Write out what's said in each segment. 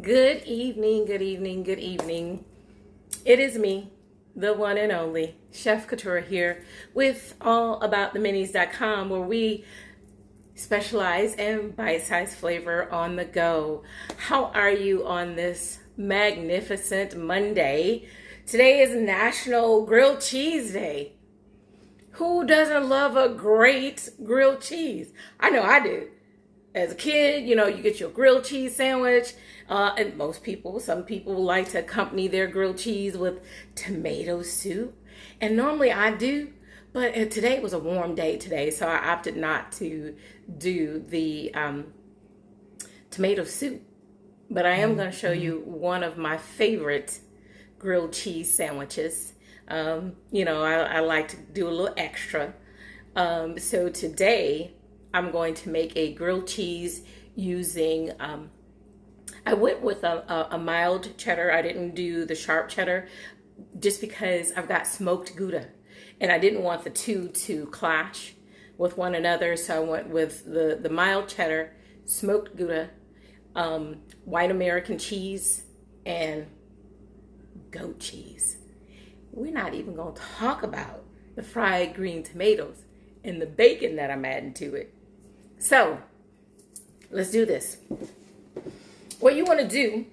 Good evening, good evening, good evening. It is me, the one and only Chef Couture here with allabouttheminis.com, where we specialize in bite-sized flavor on the go. How are you on this magnificent Monday? Today is National Grilled Cheese Day. Who doesn't love a great grilled cheese? I know I do. As a kid, you get your grilled cheese sandwich, and some people like to accompany their grilled cheese with tomato soup. And normally I do, but today was a warm day today, so I opted not to do the tomato soup. But I am going to show you one of my favorite grilled cheese sandwiches. I like to do a little extra. So today I'm going to make a grilled cheese using, I went with a mild cheddar. I didn't do the sharp cheddar just because I've got smoked Gouda and I didn't want the two to clash with one another. So I went with the mild cheddar, smoked Gouda, white American cheese, and goat cheese. We're not even going to talk about the fried green tomatoes and the bacon that I'm adding to it. So let's do this. What you want to do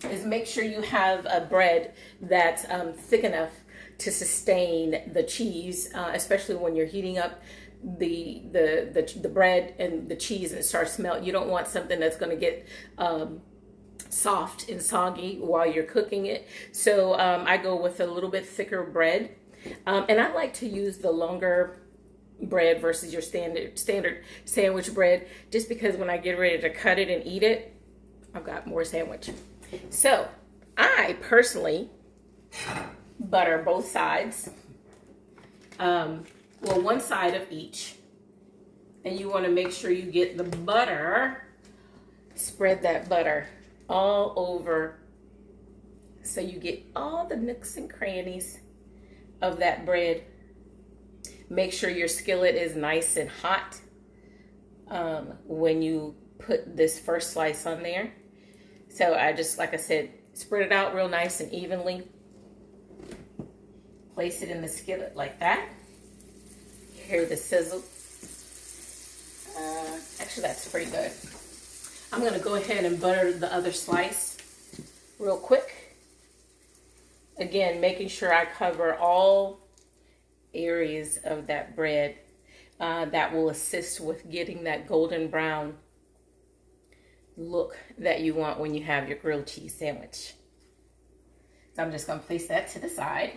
is make sure you have a bread that's thick enough to sustain the cheese, especially when you're heating up the bread and the cheese and it starts to melt. You don't want something that's going to get soft and soggy while you're cooking it. So I go with a little bit thicker bread, and I like to use the longer bread versus your standard sandwich bread, just because when I get ready to cut it and eat it, I've got more sandwich. So I personally butter both sides, one side of each, and you want to make sure you get the butter, spread that butter all over so you get all the nooks and crannies of that bread. Make sure your skillet is nice and hot when you put this first slice on there. So I just, like I said, spread it out real nice and evenly. Place it in the skillet like that. Hear the sizzle. Actually, that's pretty good. I'm going to go ahead and butter the other slice real quick. Again, making sure I cover all areas of that bread. That will assist with getting that golden brown look that you want when you have your grilled cheese sandwich. So I'm just going to place that to the side.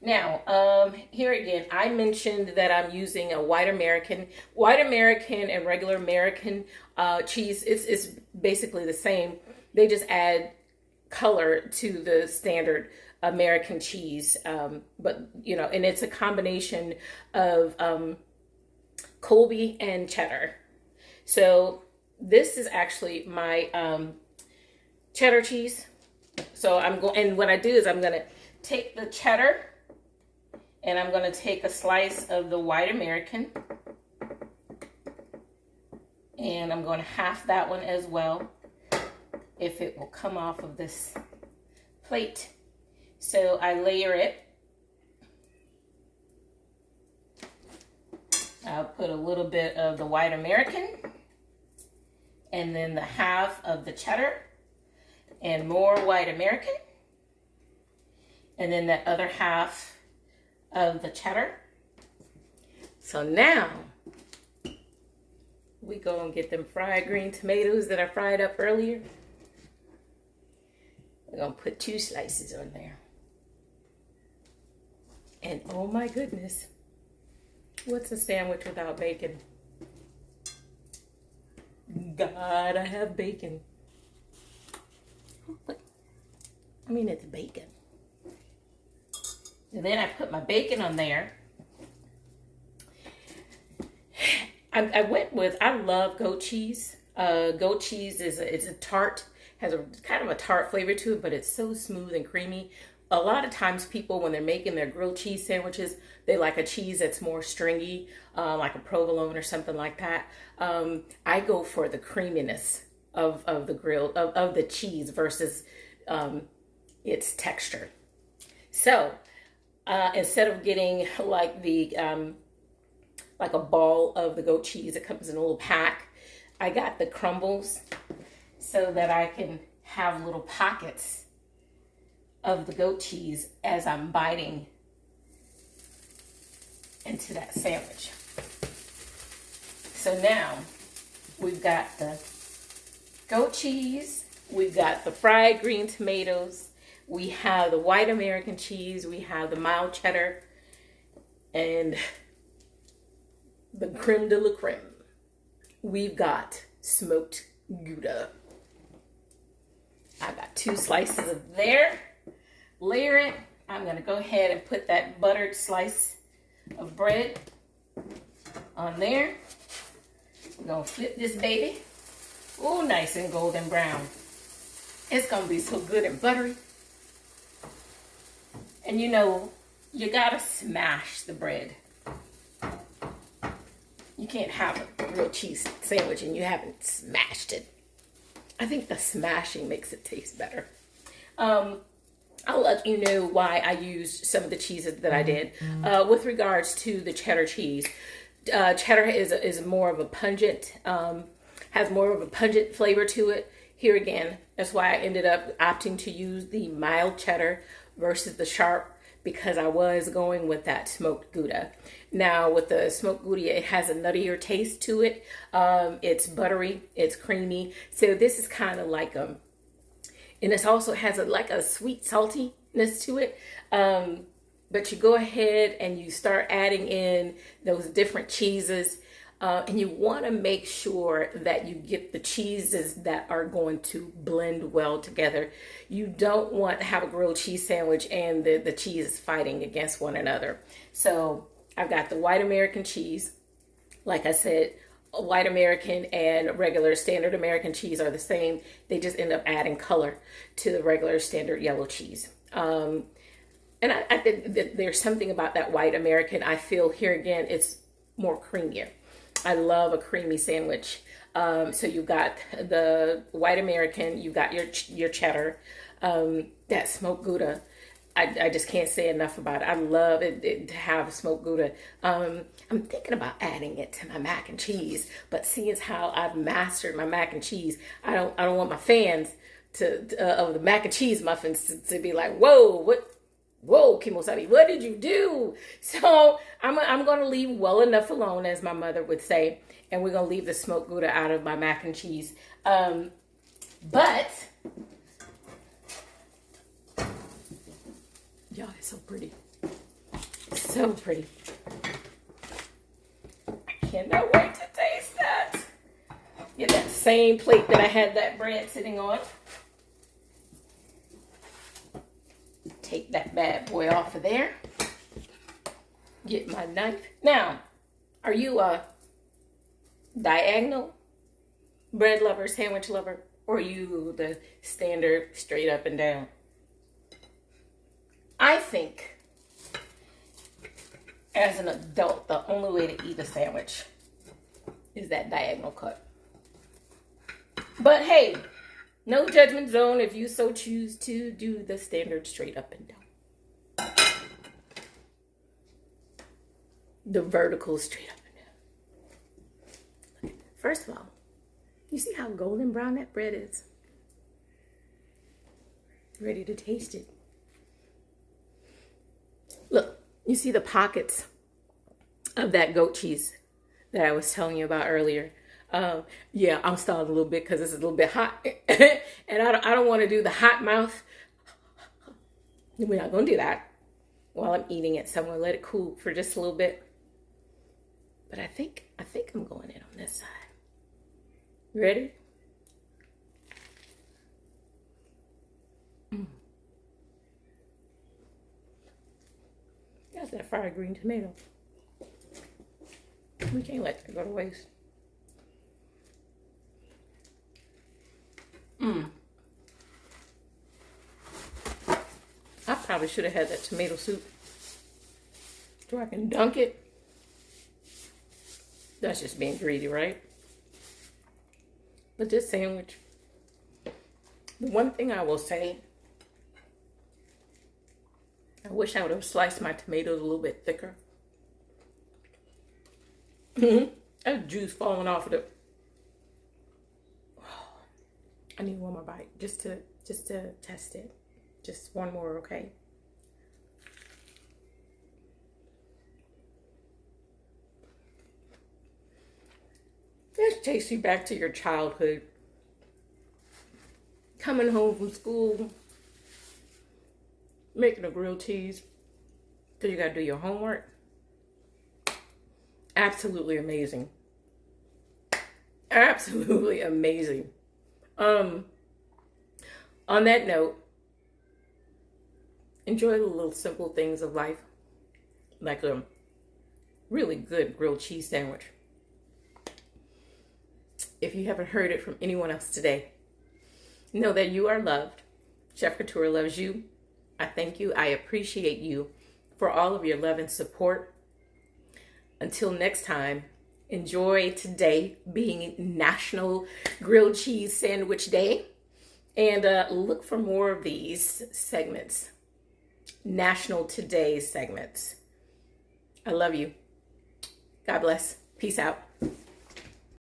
Now, here again, I mentioned that I'm using a white American and regular American cheese. It's basically the same. They just add color to the standard American cheese, but and it's a combination of Colby and cheddar. So this is actually my cheddar cheese. So and what I do is I'm going to take the cheddar and I'm going to take a slice of the white American, and I'm going to half that one as well, if it will come off of this plate. So I layer it. I'll put a little bit of the white American, and then the half of the cheddar, and more white American, and then that other half of the cheddar. So now we go and get them fried green tomatoes that I fried up earlier. We're gonna put 2 slices on there. And oh my goodness, what's a sandwich without bacon? Gotta have bacon. It's bacon. And then I put my bacon on there. I love goat cheese. Goat cheese it's a tart, has a kind of a tart flavor to it, but it's so smooth and creamy. A lot of times people, when they're making their grilled cheese sandwiches, they like a cheese that's more stringy, like a provolone or something like that. I go for the creaminess of the grill of the cheese versus its texture. So instead of getting like the like a ball of the goat cheese that comes in a little pack, I got the crumbles so that I can have little pockets of the goat cheese as I'm biting into that sandwich. So now we've got the goat cheese, we've got the fried green tomatoes, we have the white American cheese, we have the mild cheddar, and the creme de la creme. We've got smoked Gouda. I got 2 slices of there. Layer it. I'm going to go ahead and put that buttered slice of bread on there. We're going to flip this baby. Oh, nice and golden brown. It's going to be so good and buttery. And you know, you got to smash the bread. You can't have a real cheese sandwich and you haven't smashed it. I think the smashing makes it taste better. I'll let you know why I used some of the cheeses that I did. With regards to the cheddar cheese, cheddar is more of a pungent, has more of a pungent flavor to it. Here again, that's why I ended up opting to use the mild cheddar versus the sharp, because I was going with that smoked Gouda. Now with the smoked Gouda, it has a nuttier taste to it. It's buttery, it's creamy. So this is kind of like and it also has like a sweet saltiness to it. But you go ahead and you start adding in those different cheeses. And you want to make sure that you get the cheeses that are going to blend well together. You don't want to have a grilled cheese sandwich and the cheese is fighting against one another. So I've got the white American cheese. Like I said, white American and regular standard American cheese are the same. They just end up adding color to the regular standard yellow cheese. And I think that there's something about that white American. I feel here again, it's more creamier. I love a creamy sandwich. So you've got the white American, you've got your cheddar, that smoked Gouda. I just can't say enough about it. I love it to have smoked Gouda. I'm thinking about adding it to my mac and cheese, but seeing as how I've mastered my mac and cheese, I don't want my fans of the mac and cheese muffins to be like, whoa, Kimosabi, what did you do? So I'm going to leave well enough alone, as my mother would say, and we're going to leave the smoked Gouda out of my mac and cheese. But y'all, it's so pretty. So pretty. I cannot wait to taste that. Get that same plate that I had that bread sitting on. Take that bad boy off of there. Get my knife. Now, are you a diagonal bread lover, sandwich lover, or are you the standard straight up and down? I think as an adult, the only way to eat a sandwich is that diagonal cut. But hey, no judgment zone if you so choose to do the standard straight up and down. The vertical straight up and down. First of all, you see how golden brown that bread is? Ready to taste it. Look, you see the pockets of that goat cheese that I was telling you about earlier. Yeah, I'm stalling a little bit because it's a little bit hot. And I don't want to do the hot mouth. We're not going to do that while I'm eating it. So I'm going to let it cool for just a little bit. But I think I'm going in on this side. Ready? That's that fried green tomato. We can't let that go to waste. I probably should have had that tomato soup so I can dunk it. That's just being greedy, right? But this sandwich, One thing I will say, I wish I would have sliced my tomatoes a little bit thicker. That juice falling off of it. I need one more bite just to test it. Just one more, okay? This takes you back to your childhood. Coming home from school, making a grilled cheese because you got to do your homework. Absolutely amazing. Absolutely amazing. On that note, enjoy the little simple things of life, like a really good grilled cheese sandwich. If you haven't heard it from anyone else today, know that you are loved. Chef Couture loves you. I thank you. I appreciate you for all of your love and support. Until next time, enjoy today being National Grilled Cheese Sandwich Day. And look for more of these segments. National Today segments. I love you. God bless. Peace out.